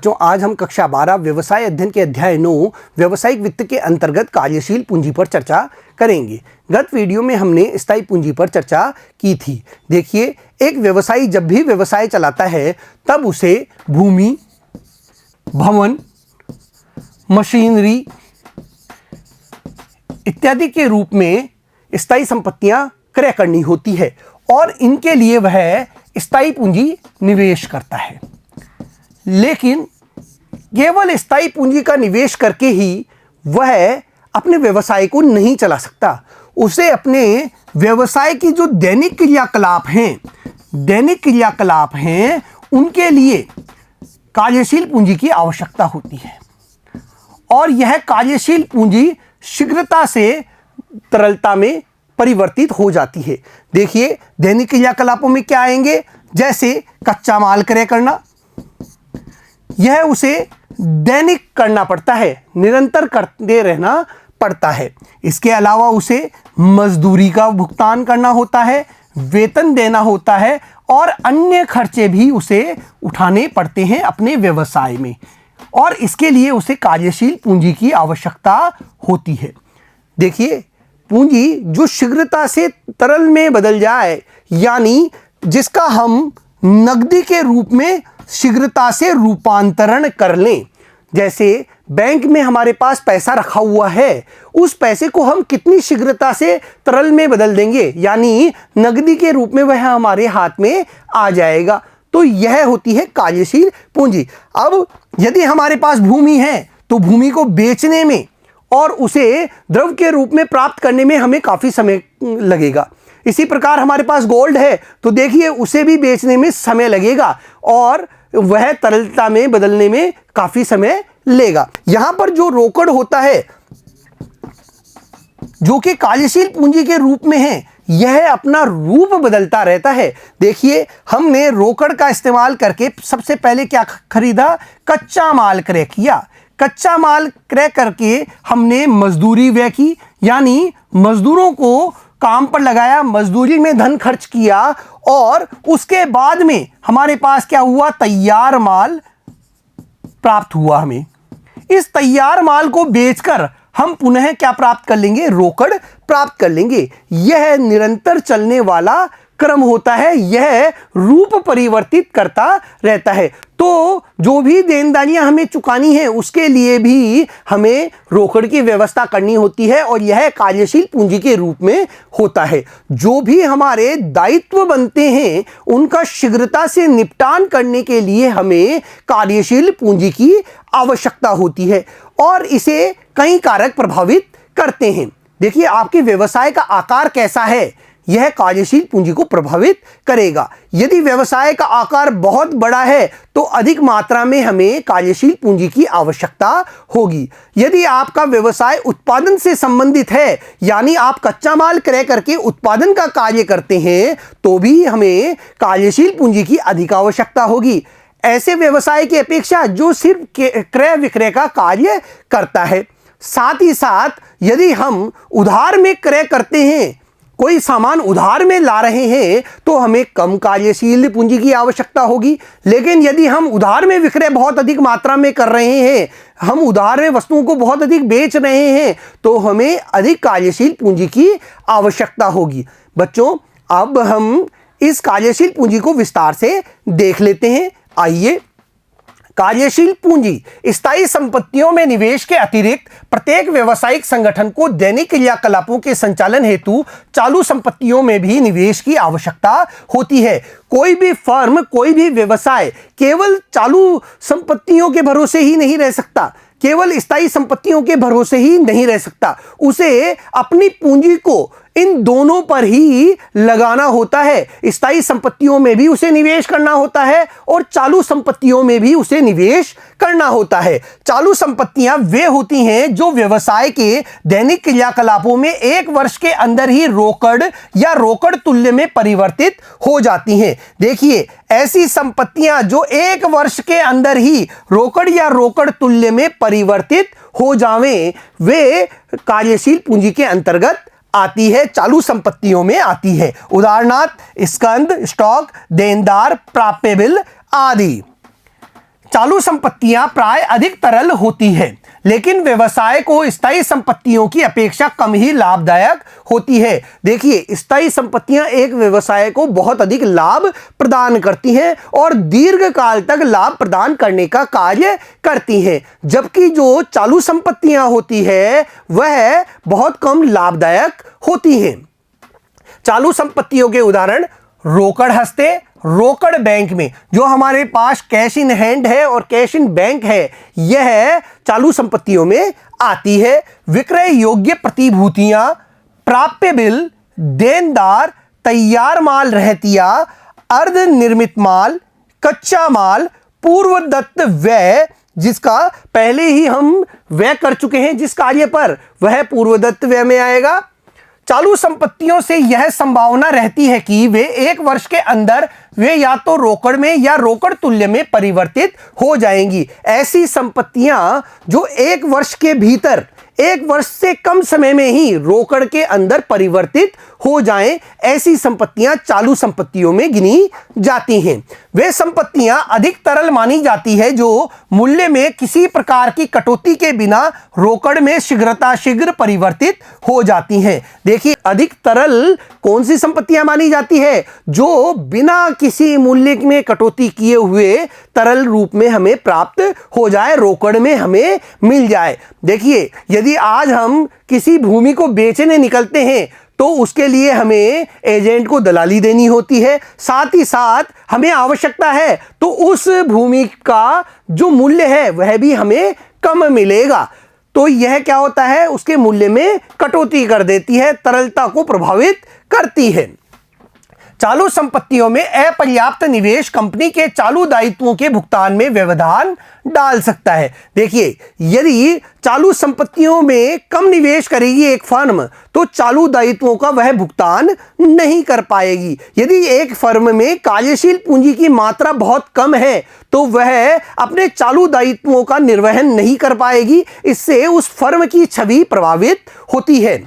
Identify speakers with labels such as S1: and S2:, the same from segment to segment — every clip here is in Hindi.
S1: जो आज हम कक्षा 12 व्यवसाय अध्ययन के अध्याय 9 व्यावसायिक वित्त के अंतर्गत कार्यशील पूंजी पर चर्चा करेंगे। गत वीडियो में हमने स्थायी पूंजी पर चर्चा की थी। देखिए, एक व्यवसायी जब भी व्यवसाय चलाता है तब उसे भूमि, भवन, मशीनरी इत्यादि के रूप में स्थायी संपत्तियां क्रय करनी होती है और इनके लिए वह स्थायी पूंजी निवेश करता है। लेकिन केवल स्थायी पूंजी का निवेश करके ही वह अपने व्यवसाय को नहीं चला सकता। उसे अपने व्यवसाय की जो दैनिक क्रियाकलाप हैं उनके लिए कार्यशील पूंजी की आवश्यकता होती है और यह कार्यशील पूंजी शीघ्रता से तरलता में परिवर्तित हो जाती है। देखिए, दैनिक क्रियाकलापों में क्या आएंगे, जैसे कच्चा माल क्रय करना, यह उसे दैनिक करना पड़ता है, निरंतर करते रहना पड़ता है। इसके अलावा उसे मजदूरी का भुगतान करना होता है, वेतन देना होता है और अन्य खर्चे भी उसे उठाने पड़ते हैं अपने व्यवसाय में और इसके लिए उसे कार्यशील पूंजी की आवश्यकता होती है। देखिए, पूंजी जो शीघ्रता से तरल में बदल जाए, यानी जिसका हम नकदी के रूप में शीघ्रता से रूपांतरण कर लें। जैसे बैंक में हमारे पास पैसा रखा हुआ है, उस पैसे को हम कितनी शीघ्रता से तरल में बदल देंगे, यानी नकदी के रूप में वह हमारे हाथ में आ जाएगा। तो यह होती है कार्यशील पूंजी। अब यदि हमारे पास भूमि है तो भूमि को बेचने में और उसे द्रव्य के रूप में प्राप्त करने में हमें काफ़ी समय लगेगा। इसी प्रकार हमारे पास गोल्ड है तो देखिए उसे भी बेचने में समय लगेगा और वह तरलता में बदलने में काफ़ी समय लेगा। यहाँ पर जो रोकड़ होता है जो कि कार्यशील पूंजी के रूप में है, यह अपना रूप बदलता रहता है। देखिए, हमने रोकड़ का इस्तेमाल करके सबसे पहले क्या खरीदा, कच्चा माल क्रय किया। कच्चा माल क्रय करके हमने मजदूरी व्यय की, यानी मजदूरों को काम पर लगाया, मजदूरी में धन खर्च किया और उसके बाद में हमारे पास क्या हुआ, तैयार माल प्राप्त हुआ। हमें इस तैयार माल को बेचकर हम पुनः क्या प्राप्त कर लेंगे, रोकड़ प्राप्त कर लेंगे। यह निरंतर चलने वाला क्रम होता है, यह रूप परिवर्तित करता रहता है। तो जो भी देनदारियां हमें चुकानी है उसके लिए भी हमें रोकड़ की व्यवस्था करनी होती है और यह कार्यशील पूंजी के रूप में होता है। जो भी हमारे दायित्व बनते हैं उनका शीघ्रता से निपटान करने के लिए हमें कार्यशील पूंजी की आवश्यकता होती है और इसे कई कारक प्रभावित करते हैं। देखिए, आपके व्यवसाय का आकार कैसा है, यह कार्यशील पूंजी को प्रभावित करेगा। यदि व्यवसाय का आकार बहुत बड़ा है तो अधिक मात्रा में हमें कार्यशील पूंजी की आवश्यकता होगी। यदि आपका व्यवसाय उत्पादन से संबंधित है, यानी आप कच्चा माल क्रय करके उत्पादन का कार्य करते हैं, तो भी हमें कार्यशील पूंजी की अधिक आवश्यकता होगी। ऐसे व्यवसाय की अपेक्षा जो सिर्फ क्रय विक्रय का कार्य करता है। साथ ही साथ यदि हम उधार में क्रय करते हैं, कोई सामान उधार में ला रहे हैं, तो हमें कम कार्यशील पूंजी की आवश्यकता होगी। लेकिन यदि हम उधार में विक्रय बहुत अधिक मात्रा में कर रहे हैं, हम उधार में वस्तुओं को बहुत अधिक बेच रहे हैं, तो हमें अधिक कार्यशील पूंजी की आवश्यकता होगी। बच्चों, अब हम इस कार्यशील पूंजी को विस्तार से देख लेते हैं। आइए, कार्यशील पूंजी स्थायी संपत्तियों में निवेश के अतिरिक्त प्रत्येक व्यावसायिक संगठन को दैनिक क्रियाकलापों के संचालन हेतु चालू संपत्तियों में भी निवेश की आवश्यकता होती है। कोई भी फर्म, कोई भी व्यवसाय केवल चालू संपत्तियों के भरोसे ही नहीं रह सकता, केवल स्थायी संपत्तियों के भरोसे ही नहीं रह सकता। उसे अपनी पूंजी को इन दोनों पर ही लगाना होता है। स्थायी संपत्तियों में भी उसे निवेश करना होता है और चालू संपत्तियों में भी उसे निवेश करना होता है। चालू संपत्तियां वे होती हैं जो व्यवसाय के दैनिक क्रियाकलापों में एक वर्ष के अंदर ही रोकड़ या रोकड़ तुल्य में परिवर्तित हो जाती हैं। देखिए, ऐसी संपत्तियां जो एक वर्ष के अंदर ही रोकड़ या रोकड़ तुल्य में परिवर्तित हो जावें, वे कार्यशील पूंजी के अंतर्गत आती है, चालू संपत्तियों में आती है। उदाहरणार्थ स्कंद, स्टॉक, देनदार, प्राप्य बिल आदि। चालू संपत्तियां प्राय अधिक तरल होती है, लेकिन व्यवसाय को स्थायी संपत्तियों की अपेक्षा कम ही लाभदायक होती है। देखिए, स्थायी संपत्तियां एक व्यवसाय को बहुत अधिक लाभ प्रदान करती हैं और दीर्घ काल तक लाभ प्रदान करने का कार्य करती हैं, जबकि जो चालू संपत्तियां होती है वह बहुत कम लाभदायक होती हैं। चालू संपत्तियों के उदाहरण रोकड़ हस्ते, रोकड़ बैंक में जो हमारे पास कैश इन हैंड है और कैश इन बैंक है, यह चालू संपत्तियों में आती है। विक्रय योग्य प्रतिभूतियां, प्राप्य बिल, देनदार, तैयार माल रहतिया, अर्ध निर्मित माल, कच्चा माल, पूर्व दत्त व्यय जिसका पहले ही हम व्यय कर चुके हैं जिस कार्य पर, वह पूर्व दत्त व्यय में आएगा। चालू संपत्तियों से यह संभावना रहती है कि वे एक वर्ष के अंदर वे या तो रोकड़ में या रोकड़ तुल्य में परिवर्तित हो जाएंगी। ऐसी संपत्तियां जो एक वर्ष के भीतर, एक वर्ष से कम समय में ही रोकड़ के अंदर परिवर्तित हो जाएं, ऐसी संपत्तियां चालू संपत्तियों में गिनी जाती हैं। वे संपत्तियां अधिक तरल मानी जाती है जो मूल्य में किसी प्रकार की कटौती के बिना रोकड़ में शीघ्र परिवर्तित हो जाती हैं। देखिए, अधिक तरल कौन सी संपत्तियां मानी जाती है? जो बिना किसी मूल्य में कटौती किए हुए तरल रूप में हमें प्राप्त हो जाए, रोकड़ में हमें मिल जाए। देखिए, यदि आज हम किसी भूमि को बेचने निकलते हैं तो उसके लिए हमें एजेंट को दलाली देनी होती है, साथ ही साथ हमें आवश्यकता है तो उस भूमि का जो मूल्य है वह भी हमें कम मिलेगा। तो यह क्या होता है, उसके मूल्य में कटौती कर देती है, तरलता को प्रभावित करती है। चालू संपत्तियों में अपर्याप्त निवेश कंपनी के चालू दायित्वों के भुगतान में व्यवधान डाल सकता है। देखिए, यदि चालू संपत्तियों में कम निवेश करेगी एक फर्म तो चालू दायित्वों का वह भुगतान नहीं कर पाएगी। यदि एक फर्म में कार्यशील पूंजी की मात्रा बहुत कम है तो वह अपने चालू दायित्वों का निर्वहन नहीं कर पाएगी, इससे उस फर्म की छवि प्रभावित होती है।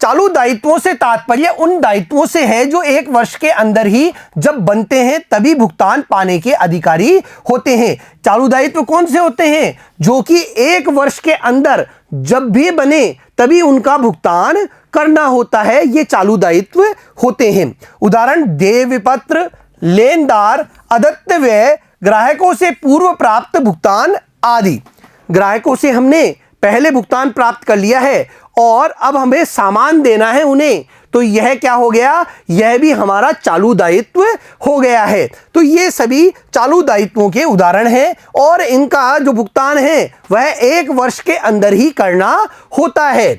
S1: चालू दायित्वों से तात्पर्य उन दायित्वों से है जो एक वर्ष के अंदर ही जब बनते हैं तभी भुगतान पाने के अधिकारी होते हैं। चालू दायित्व कौन से होते हैं? जो कि एक वर्ष के अंदर जब भी बने तभी उनका भुगतान करना होता है, ये चालू दायित्व होते हैं। उदाहरण देय विपत्र, लेनदार, अदत्त व्यय, ग्राहकों से पूर्व प्राप्त भुगतान आदि। ग्राहकों से हमने पहले भुगतान प्राप्त कर लिया है और अब हमें सामान देना है उन्हें, तो यह क्या हो गया? यह भी हमारा चालू दायित्व हो गया है। तो ये सभी चालू दायित्वों के उदाहरण हैं और इनका जो भुगतान है वह एक वर्ष के अंदर ही करना होता है।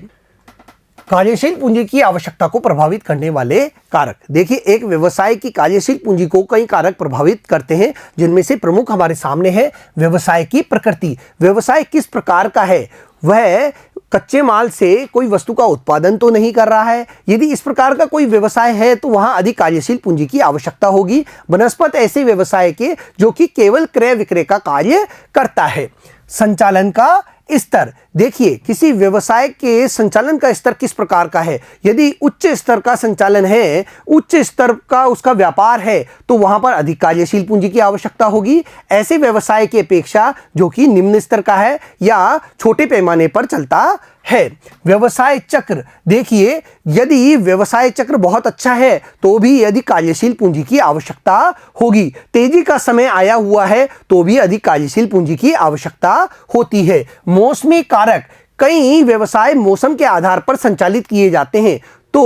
S1: कार्यशील पूंजी की आवश्यकता को प्रभावित करने वाले कारक। देखिए, एक व्यवसाय की कार्यशील पूंजी को कई कारक प्रभावित करते हैं, जिनमें से प्रमुख हमारे सामने है व्यवसाय की प्रकृति। व्यवसाय किस प्रकार का है? वह कच्चे माल से कोई वस्तु का उत्पादन तो नहीं कर रहा है। यदि इस प्रकार का कोई व्यवसाय है तो वहां अधिक कार्यशील पूंजी की आवश्यकता होगी। बनस्पत ऐसे व्यवसाय के जो कि केवल क्रय विक्रय का कार्य करता है। संचालन का स्तर। देखिए, किसी व्यवसाय के संचालन का स्तर किस प्रकार का है? यदि उच्च स्तर का संचालन है, उच्च स्तर का उसका व्यापार है, तो वहां पर अधिक कार्यशील पूंजी की आवश्यकता होगी ऐसे व्यवसाय की अपेक्षा जो कि निम्न स्तर का है या छोटे पैमाने पर चलता है। व्यवसाय चक्र। देखिए, यदि व्यवसाय चक्र बहुत अच्छा है तो भी अधिक कार्यशील पूंजी की आवश्यकता होगी। तेजी का समय आया हुआ है तो भी अधिक कार्यशील पूंजी की आवश्यकता होती है। मौसमी कारक। कई व्यवसाय मौसम के आधार पर संचालित किए जाते हैं तो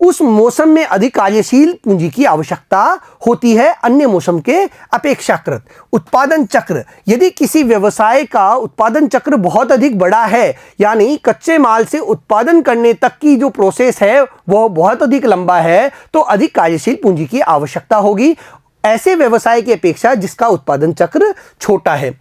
S1: उस मौसम में अधिक कार्यशील पूंजी की आवश्यकता होती है अन्य मौसम के अपेक्षाकृत। उत्पादन चक्र। यदि किसी व्यवसाय का उत्पादन चक्र बहुत अधिक बड़ा है, यानी कच्चे माल से उत्पादन करने तक की जो प्रोसेस है वह बहुत अधिक लंबा है, तो अधिक कार्यशील पूंजी की आवश्यकता होगी ऐसे व्यवसाय की अपेक्षा जिसका उत्पादन चक्र छोटा है।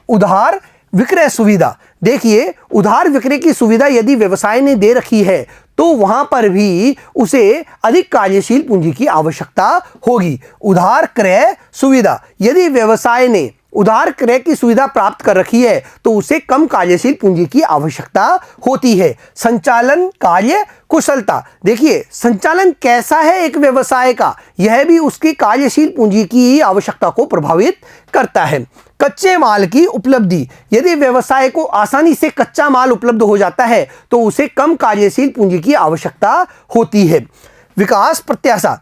S1: उधार विक्रय सुविधा। देखिए, उधार विक्रय की सुविधा यदि व्यवसाय ने दे रखी है तो वहां पर भी उसे अधिक कार्यशील पूंजी की आवश्यकता होगी। उधार क्रय सुविधा। यदि व्यवसाय ने उधार क्रय की सुविधा प्राप्त कर रखी है तो उसे कम कार्यशील पूंजी की आवश्यकता होती है। संचालन कार्य कुशलता। देखिए, संचालन कैसा है एक व्यवसाय का, यह भी उसकी कार्यशील पूंजी की आवश्यकता को प्रभावित करता है। कच्चे माल की उपलब्धि। यदि व्यवसाय को आसानी से कच्चा माल उपलब्ध हो जाता है तो उसे कम कार्यशील पूंजी की आवश्यकता होती है। विकास प्रत्याशा,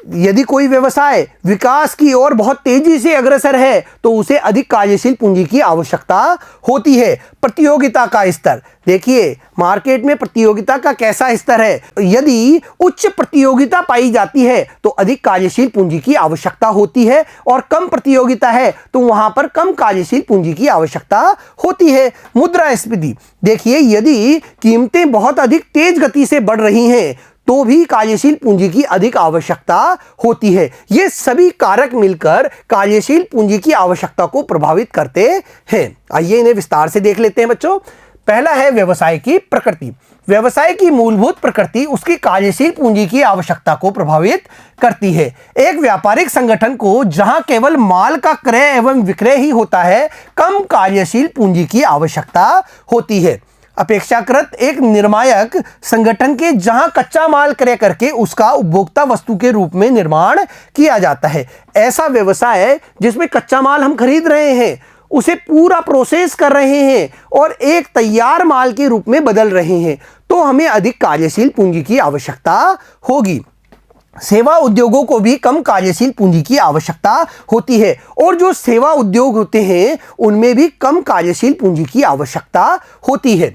S1: यदि कोई व्यवसाय विकास की ओर बहुत तेजी से अग्रसर है तो उसे अधिक कार्यशील पूंजी की आवश्यकता होती है। प्रतियोगिता का स्तर, देखिए मार्केट में प्रतियोगिता का कैसा स्तर है। यदि उच्च प्रतियोगिता पाई जाती है तो अधिक कार्यशील पूंजी की आवश्यकता होती है, और कम प्रतियोगिता है तो वहां पर कम कार्यशील पूंजी की आवश्यकता होती है। मुद्रास्फीति, देखिए यदि कीमतें बहुत अधिक तेज गति से बढ़ रही हैं तो भी कार्यशील पूंजी की अधिक आवश्यकता होती है। ये सभी कारक मिलकर कार्यशील पूंजी की आवश्यकता को प्रभावित करते हैं। आइए इन्हें विस्तार से देख लेते हैं बच्चों। पहला है व्यवसाय की प्रकृति। व्यवसाय की मूलभूत प्रकृति उसकी कार्यशील पूंजी की आवश्यकता को प्रभावित करती है। एक व्यापारिक संगठन को जहां केवल माल का क्रय एवं विक्रय ही होता है, कम कार्यशील पूंजी की आवश्यकता होती है। अपेक्षाकृत एक निर्मायक संगठन के जहां कच्चा माल क्रय करके उसका उपभोक्ता वस्तु के रूप में निर्माण किया जाता है। ऐसा व्यवसाय जिसमें कच्चा माल हम खरीद रहे हैं, उसे पूरा प्रोसेस कर रहे हैं और एक तैयार माल के रूप में बदल रहे हैं, तो हमें अधिक कार्यशील पूंजी की आवश्यकता होगी। सेवा उद्योगों को भी कम कार्यशील पूंजी की आवश्यकता होती है, और जो सेवा उद्योग होते हैं उनमें भी कम कार्यशील पूंजी की आवश्यकता होती है।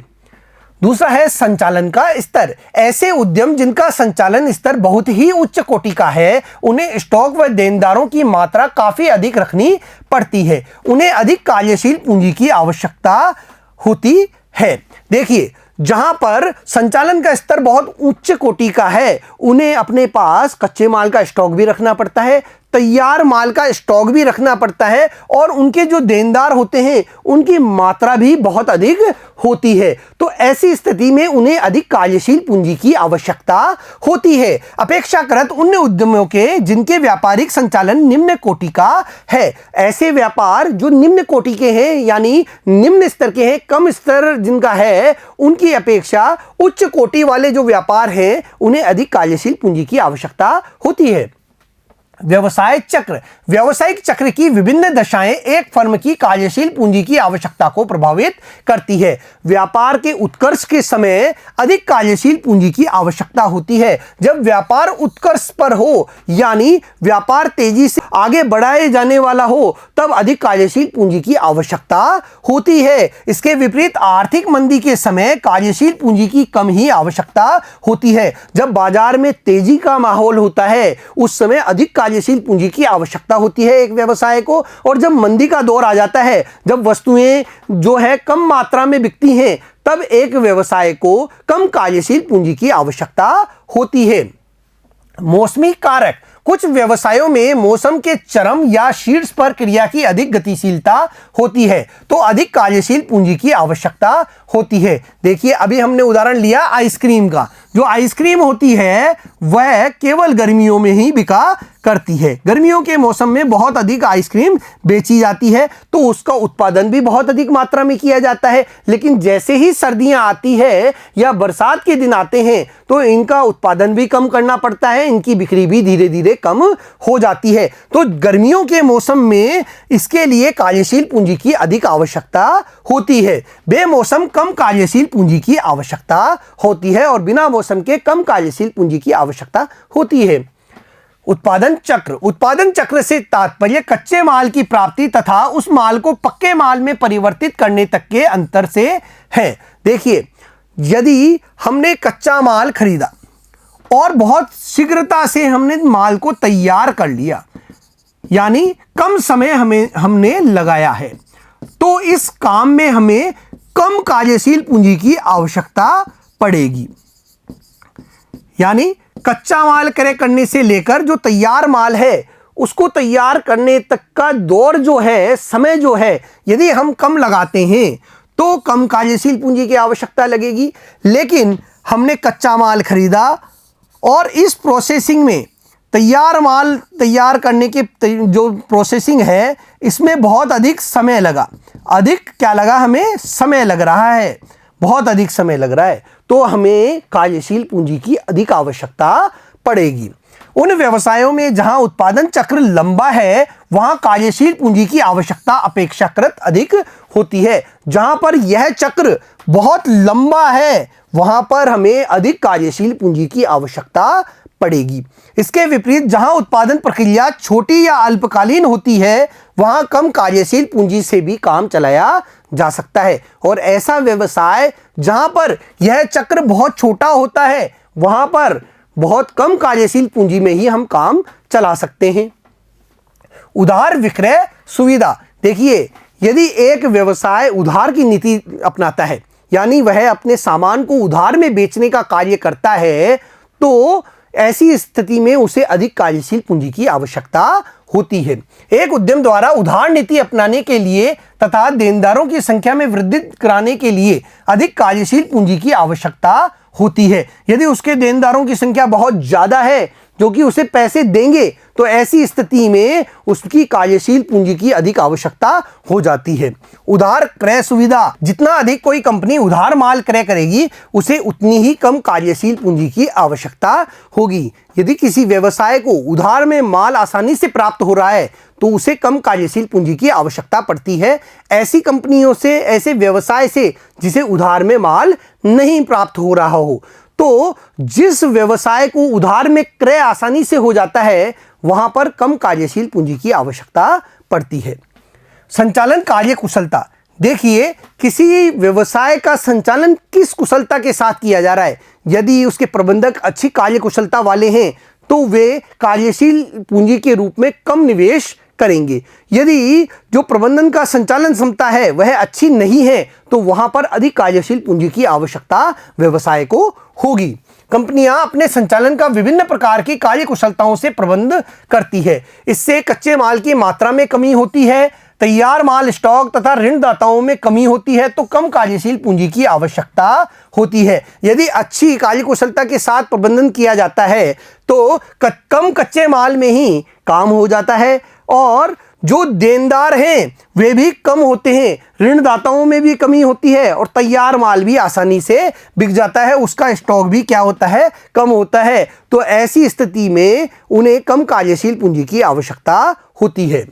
S1: दूसरा है संचालन का स्तर। ऐसे उद्यम जिनका संचालन स्तर बहुत ही उच्च कोटि का है, उन्हें स्टॉक व देनदारों की मात्रा काफी अधिक रखनी पड़ती है, उन्हें अधिक कार्यशील पूंजी की आवश्यकता होती है। देखिए जहां पर संचालन का स्तर बहुत उच्च कोटि का है, उन्हें अपने पास कच्चे माल का स्टॉक भी रखना पड़ता है, तैयार माल का स्टॉक भी रखना पड़ता है, और उनके जो देनदार होते हैं उनकी मात्रा भी बहुत अधिक होती है। तो ऐसी स्थिति में उन्हें अधिक कार्यशील पूंजी की आवश्यकता होती है, अपेक्षाकृत उन उद्यमों के जिनके व्यापारिक संचालन निम्न कोटि का है। ऐसे व्यापार जो निम्न कोटि के हैं, यानी निम्न स्तर के हैं, कम स्तर जिनका है, उनकी अपेक्षा उच्च कोटि वाले जो व्यापार हैं उन्हें अधिक कार्यशील पूंजी की आवश्यकता होती है। व्यवसाय चक्र। व्यावसायिक चक्र की विभिन्न दशाएं एक फर्म की कार्यशील पूंजी की आवश्यकता को प्रभावित करती है। व्यापार के उत्कर्ष के समय अधिक कार्यशील पूंजी की आवश्यकता होती है। जब व्यापार उत्कर्ष पर हो, यानी व्यापार तेजी से आगे बढ़ाए जाने वाला हो, तब अधिक कार्यशील पूंजी की आवश्यकता होती है। इसके विपरीत आर्थिक मंदी के समय कार्यशील पूंजी की कम ही आवश्यकता होती है। जब बाजार में तेजी का माहौल होता है, उस समय अधिक कार्यशील पूंजी की आवश्यकता होती है एक व्यवसाय को, और जब मंदी का दौर आ जाता है, जब वस्तुएं जो है कम मात्रा में बिकती हैं, तब एक व्यवसाय को कम कार्यशील पूंजी की आवश्यकता होती है। मौसमी कारक। कुछ व्यवसायों में मौसम के चरम या शीर्ष पर क्रिया की अधिक गतिशीलता होती है, तो अधिक कार्यशील पूंजी की आवश्यकता होती है। देखिए अभी हमने उदाहरण लिया आइसक्रीम का। जो आइसक्रीम होती है वह केवल गर्मियों में ही बिका करती है। गर्मियों के मौसम में बहुत अधिक आइसक्रीम बेची जाती है, तो उसका उत्पादन भी बहुत अधिक मात्रा में किया जाता है। लेकिन जैसे ही सर्दियां आती है या बरसात के दिन आते हैं, तो इनका उत्पादन भी कम करना पड़ता है, इनकी बिक्री भी धीरे धीरे कम हो जाती है। तो गर्मियों के मौसम में इसके लिए कार्यशील पूंजी की अधिक आवश्यकता होती है। बेमौसम कम कार्यशील पूंजी की आवश्यकता होती है, और बिना मौसम के कम कार्यशील पूंजी की आवश्यकता होती है। उत्पादन चक्र। उत्पादन चक्र से तात्पर्य कच्चे माल की प्राप्ति तथा उस माल को पक्के माल में परिवर्तित करने तक के अंतर से है। देखिए यदि हमने कच्चा माल खरीदा और बहुत शीघ्रता से हमने माल को तैयार कर लिया, यानी कम समय हमने लगाया है, तो इस काम में हमें कम कार्यशील पूंजी की आवश्यकता पड़ेगी। यानी कच्चा माल क्रय करने से लेकर जो तैयार माल है उसको तैयार करने तक का दौर जो है, समय जो है, यदि हम कम लगाते हैं तो कम कार्यशील पूंजी की आवश्यकता लगेगी। लेकिन हमने कच्चा माल खरीदा और इस प्रोसेसिंग में तैयार माल तैयार करने के जो प्रोसेसिंग है इसमें बहुत अधिक समय लगा। अधिक क्या लगा? हमें समय लग रहा है, बहुत अधिक समय लग रहा है, तो हमें कार्यशील पूंजी की अधिक आवश्यकता पड़ेगी। उन व्यवसायों में जहां उत्पादन चक्र लंबा है वहां कार्यशील पूंजी की आवश्यकता अपेक्षाकृत अधिक होती है। जहां पर यह चक्र बहुत लंबा है वहां पर हमें अधिक कार्यशील पूंजी की आवश्यकता पड़ेगी। इसके विपरीत जहां उत्पादन प्रक्रिया छोटी या अल्पकालीन होती है वहां कम कार्यशील पूंजी से भी काम चलाया जा सकता है। और ऐसा व्यवसाय जहां पर यह चक्र बहुत छोटा होता है वहां पर बहुत कम कार्यशील पूंजी में ही हम काम चला सकते हैं। उधार विक्रय सुविधा। देखिए, यदि एक व्यवसाय उधार की नीति अपनाता है यानी वह अपने सामान को उधार में बेचने का कार्य करता है तो ऐसी स्थिति में उसे अधिक कार्यशील पूंजी की आवश्यकता होती है। एक उद्यम द्वारा उधार नीति अपनाने के लिए तथा देनदारों की संख्या में वृद्धि कराने के लिए अधिक कार्यशील पूंजी की आवश्यकता होती है। यदि उसके देनदारों की संख्या बहुत ज़्यादा है जो कि उसे पैसे देंगे तो ऐसी स्थिति में उसकी कार्यशील पूंजी की अधिक आवश्यकता हो जाती है। उधार क्रय सुविधा। जितना अधिक कोई कंपनी उधार माल क्रय करेगी उसे उतनी ही कम कार्यशील पूंजी की आवश्यकता होगी। यदि किसी व्यवसाय को उधार में माल आसानी से प्राप्त हो रहा है तो उसे कम कार्यशील पूंजी की आवश्यकता पड़ती है ऐसी कंपनियों से, ऐसे व्यवसाय से जिसे उधार में माल नहीं प्राप्त हो रहा हो। तो जिस व्यवसाय को उधार में क्रय आसानी से हो जाता है वहां पर कम कार्यशील पूंजी की आवश्यकता पड़ती है। संचालन कार्य कुशलता। देखिए, किसी व्यवसाय का संचालन किस कुशलता के साथ किया जा रहा है। यदि उसके प्रबंधक अच्छी कार्य कुशलता वाले हैं तो वे कार्यशील पूंजी के रूप में कम निवेश करेंगे। यदि जो प्रबंधन का संचालन क्षमता है वह अच्छी नहीं है तो वहां पर अधिक कार्यशील पूंजी की आवश्यकता व्यवसाय को होगी। कंपनियां अपने संचालन का विभिन्न प्रकार की कार्य कुशलताओं से प्रबंध करती है। इससे कच्चे माल की मात्रा में कमी होती है, तैयार माल स्टॉक तथा ऋणदाताओं में कमी होती है तो कम कार्यशील पूंजी की आवश्यकता होती है। यदि अच्छी कार्य कुशलता के साथ प्रबंधन किया जाता है तो कम कच्चे माल में ही काम हो जाता है और जो देनदार हैं वे भी कम होते हैं, ऋणदाताओं में भी कमी होती है और तैयार माल भी आसानी से बिक जाता है, उसका स्टॉक भी क्या होता है, कम होता है। तो ऐसी स्थिति में उन्हें कम कार्यशील पूंजी की आवश्यकता होती है।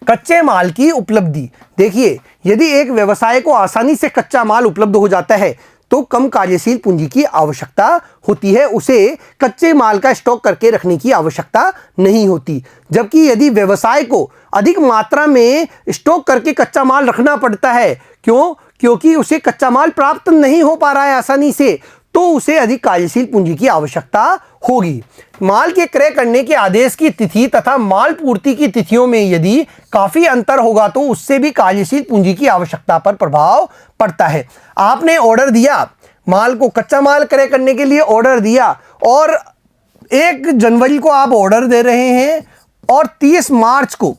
S1: कच्चे माल की उपलब्धि। देखिए, यदि एक व्यवसाय को आसानी से कच्चा माल उपलब्ध हो जाता है तो कम कार्यशील पूंजी की आवश्यकता होती है, उसे कच्चे माल का स्टॉक करके रखने की आवश्यकता नहीं होती। जबकि यदि व्यवसाय को अधिक मात्रा में स्टॉक करके कच्चा माल रखना पड़ता है, क्योंकि उसे कच्चा माल प्राप्त नहीं हो पा रहा है आसानी से, तो उसे अधिक कार्यशील पूंजी की आवश्यकता होगी। माल के क्रय करने के आदेश की तिथि तथा माल पूर्ति की तिथियों में यदि काफी अंतर होगा तो उससे भी कार्यशील पूंजी की आवश्यकता पर प्रभाव पड़ता है। आपने ऑर्डर दिया, माल को कच्चा माल क्रय करने के लिए ऑर्डर दिया और 1 जनवरी को आप ऑर्डर दे रहे हैं और 30 मार्च को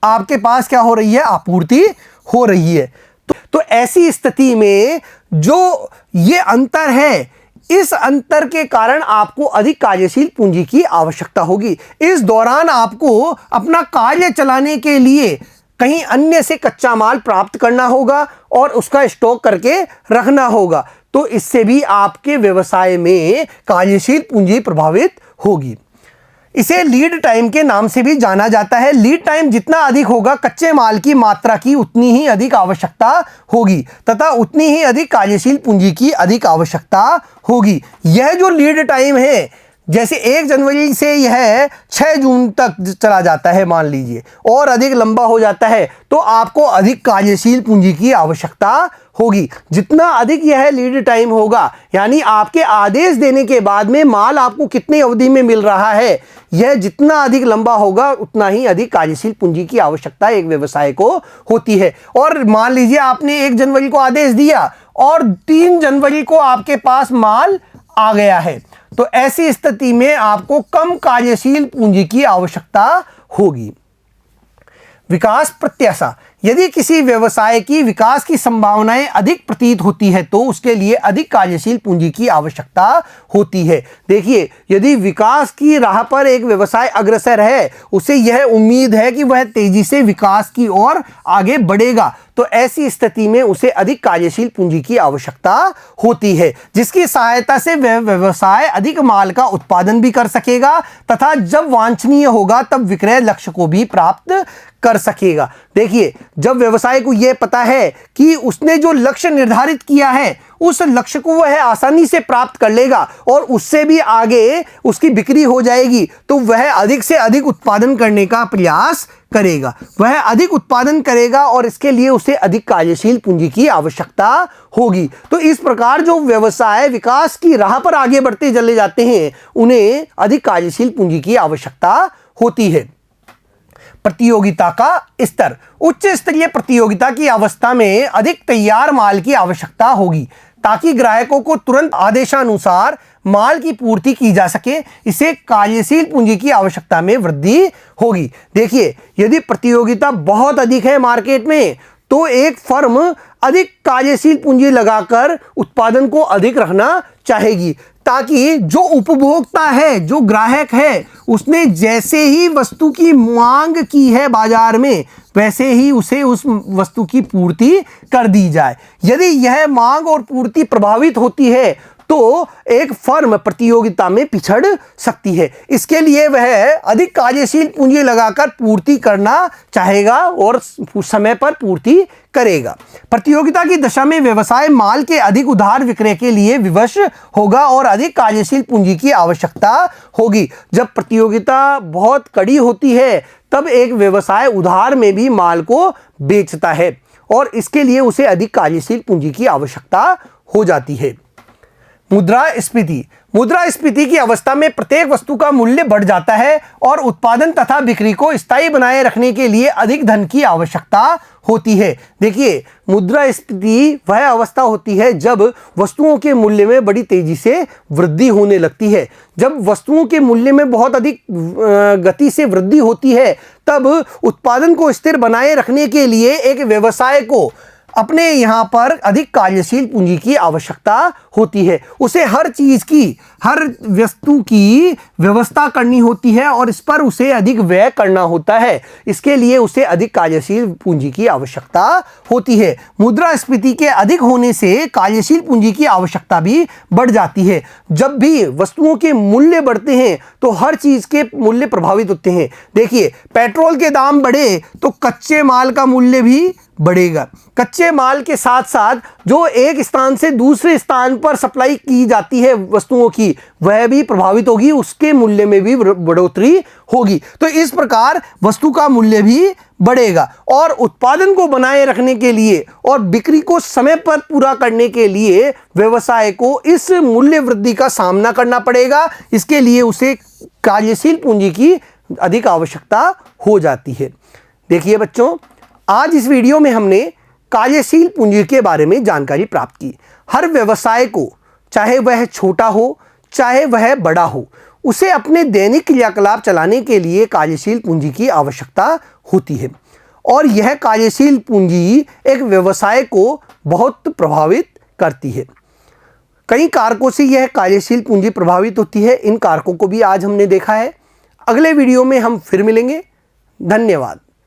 S1: आपके पास क्या हो रही है, आपूर्ति हो रही है। तो ऐसी स्थिति में जो ये अंतर है, इस अंतर के कारण आपको अधिक कार्यशील पूंजी की आवश्यकता होगी। इस दौरान आपको अपना कार्य चलाने के लिए कहीं अन्य से कच्चा माल प्राप्त करना होगा और उसका स्टॉक करके रखना होगा। तो इससे भी आपके व्यवसाय में कार्यशील पूंजी प्रभावित होगी। इसे लीड टाइम के नाम से भी जाना जाता है। लीड टाइम जितना अधिक होगा कच्चे माल की मात्रा की उतनी ही अधिक आवश्यकता होगी तथा उतनी ही अधिक कार्यशील पूंजी की अधिक आवश्यकता होगी। यह जो लीड टाइम है, जैसे 1 जनवरी से यह 6 जून तक चला जाता है मान लीजिए, और अधिक लंबा हो जाता है, तो आपको अधिक कार्यशील पूंजी की आवश्यकता होगी। जितना अधिक यह लीड टाइम होगा, यानी आपके आदेश देने के बाद में माल आपको कितनी अवधि में मिल रहा है, यह जितना अधिक लंबा होगा उतना ही अधिक कार्यशील पूंजी की आवश्यकता एक व्यवसाय को होती है। और मान लीजिए आपने 1 जनवरी को आदेश दिया और 3 जनवरी को आपके पास माल आ गया है, तो ऐसी स्थिति में आपको कम कार्यशील पूंजी की आवश्यकता होगी। विकास प्रत्याशा। यदि किसी व्यवसाय की विकास की संभावनाएं अधिक प्रतीत होती है तो उसके लिए अधिक कार्यशील पूंजी की आवश्यकता होती है। देखिए, यदि विकास की राह पर एक व्यवसाय अग्रसर है, उसे यह उम्मीद है कि वह तेजी से विकास की ओर आगे बढ़ेगा, तो ऐसी स्थिति में उसे अधिक कार्यशील पूंजी की आवश्यकता होती है, जिसकी सहायता से वह व्यवसाय अधिक माल का उत्पादन भी कर सकेगा तथा जब वांछनीय होगा तब विक्रय लक्ष्य को भी प्राप्त कर सकेगा। देखिए, जब व्यवसाय को यह पता है कि उसने जो लक्ष्य निर्धारित किया है उस लक्ष्य को वह आसानी से प्राप्त कर लेगा और उससे भी आगे उसकी बिक्री हो जाएगी, तो वह अधिक से अधिक उत्पादन करने का प्रयास करेगा, वह अधिक उत्पादन करेगा और इसके लिए उसे अधिक कार्यशील पूंजी की आवश्यकता होगी। तो इस प्रकार जो व्यवसाय विकास की राह पर आगे बढ़ते चले जाते हैं उन्हें अधिक कार्यशील पूंजी की आवश्यकता होती है। प्रतियोगिता का स्तर, उच्च स्तरीय प्रतियोगिता की अवस्था में अधिक तैयार माल की आवश्यकता होगी ताकि ग्राहकों को तुरंत आदेशानुसार माल की पूर्ति की जा सके। इसे कार्यशील पूंजी की आवश्यकता में वृद्धि होगी। देखिए, यदि प्रतियोगिता बहुत अधिक है मार्केट में तो एक फर्म अधिक कार्यशील पूंजी लगाकर उत्पादन को अधिक रखना चाहेगी ताकि जो उपभोक्ता है, जो ग्राहक है, उसने जैसे ही वस्तु की मांग की है बाजार में वैसे ही उसे उस वस्तु की पूर्ति कर दी जाए। यदि यह मांग और पूर्ति प्रभावित होती है तो एक फर्म प्रतियोगिता में पिछड़ सकती है। इसके लिए वह अधिक कार्यशील पूंजी लगाकर पूर्ति करना चाहेगा और समय पर पूर्ति करेगा। प्रतियोगिता की दशा में व्यवसाय माल के अधिक उधार विक्रय के लिए विवश होगा और अधिक कार्यशील पूंजी की आवश्यकता होगी। जब प्रतियोगिता बहुत कड़ी होती है तब एक व्यवसाय उधार में भी माल को बेचता है और इसके लिए उसे अधिक कार्यशील पूंजी की आवश्यकता हो जाती है। मुद्रास्फीति, मुद्रास्फीति की अवस्था में प्रत्येक वस्तु का मूल्य बढ़ जाता है और उत्पादन तथा बिक्री को स्थायी बनाए रखने के लिए अधिक धन की आवश्यकता होती है। देखिए, मुद्रास्फीति वह अवस्था होती है जब वस्तुओं के मूल्य में बड़ी तेजी से वृद्धि होने लगती है। जब वस्तुओं के मूल्य में बहुत अधिक गति से वृद्धि होती है तब उत्पादन को स्थिर बनाए रखने के लिए एक व्यवसाय को अपने यहाँ पर अधिक कार्यशील पूंजी की आवश्यकता होती है। उसे हर चीज़ की, हर वस्तु की व्यवस्था करनी होती है और इस पर उसे अधिक व्यय करना होता है। इसके लिए उसे अधिक कार्यशील पूंजी की आवश्यकता होती है। मुद्रास्फीति के अधिक होने से कार्यशील पूंजी की आवश्यकता भी बढ़ जाती है। जब भी वस्तुओं के मूल्य बढ़ते हैं तो हर चीज़ के मूल्य प्रभावित होते हैं। देखिए, पेट्रोल के दाम बढ़े तो कच्चे माल का मूल्य भी बढ़ेगा। कच्चे माल के साथ साथ जो एक स्थान से दूसरे स्थान पर सप्लाई की जाती है वस्तुओं की वह भी प्रभावित होगी, उसके मूल्य में भी बढ़ोतरी होगी। तो इस प्रकार वस्तु का मूल्य भी बढ़ेगा और उत्पादन को बनाए रखने के लिए और बिक्री को समय पर पूरा करने के लिए व्यवसाय को इस मूल्य वृद्धि का सामना करना पड़ेगा। इसके लिए उसे कार्यशील पूंजी की अधिक आवश्यकता हो जाती है। देखिए बच्चों, आज इस वीडियो में हमने कार्यशील पूंजी के बारे में जानकारी प्राप्त की। हर व्यवसाय को, चाहे वह छोटा हो चाहे वह बड़ा हो, उसे अपने दैनिक क्रियाकलाप चलाने के लिए कार्यशील पूंजी की आवश्यकता होती है और यह कार्यशील पूंजी एक व्यवसाय को बहुत प्रभावित करती है। कई कारकों से यह कार्यशील पूंजी प्रभावित होती है। इन कारकों को भी आज हमने देखा है। अगले वीडियो में हम फिर मिलेंगे। धन्यवाद।